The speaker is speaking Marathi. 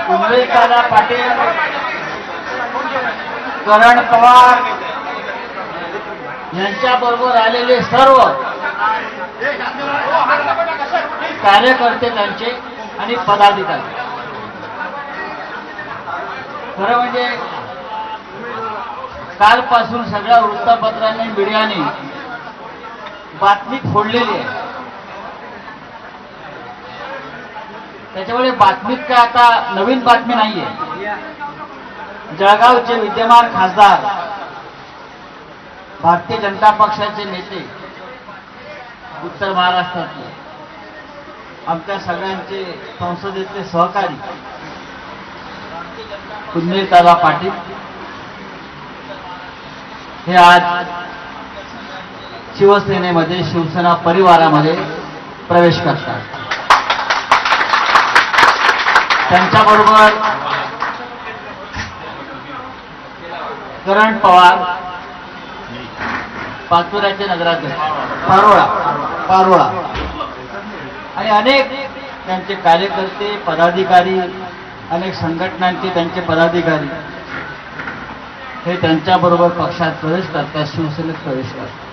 उमेशदादा पाटील, करण पवार यांच्याबरोबर आलेले सर्व कार्यकर्ते त्यांचे आणि पदाधिकारी. खरं म्हणजे कालपासून सगळ्या वृत्तपत्रांनी मीडियाने बातमी फोडलेली आहे. त्याच्यामुळे बातमीत काय आता नवीन बातमी नाहीये. जळगावचे विद्यमान खासदार, भारतीय जनता पक्षाचे नेते, उत्तर महाराष्ट्रातले आमच्या सगळ्यांचे संसदेचे सहकारी उमेशदादा पाटील हे आज शिवसेनेमध्ये, शिवसेना परिवारामध्ये प्रवेश करतात. त्यांच्याबरोबर करण पवार, पाचोऱ्याचे नगराध्यक्ष, पारोळा आणि अनेक त्यांचे कार्यकर्ते, पदाधिकारी, अनेक संघटनांचे त्यांचे पदाधिकारी हे त्यांच्याबरोबर पक्षात प्रवेश करतात, शिवसेनेत प्रवेश करतात.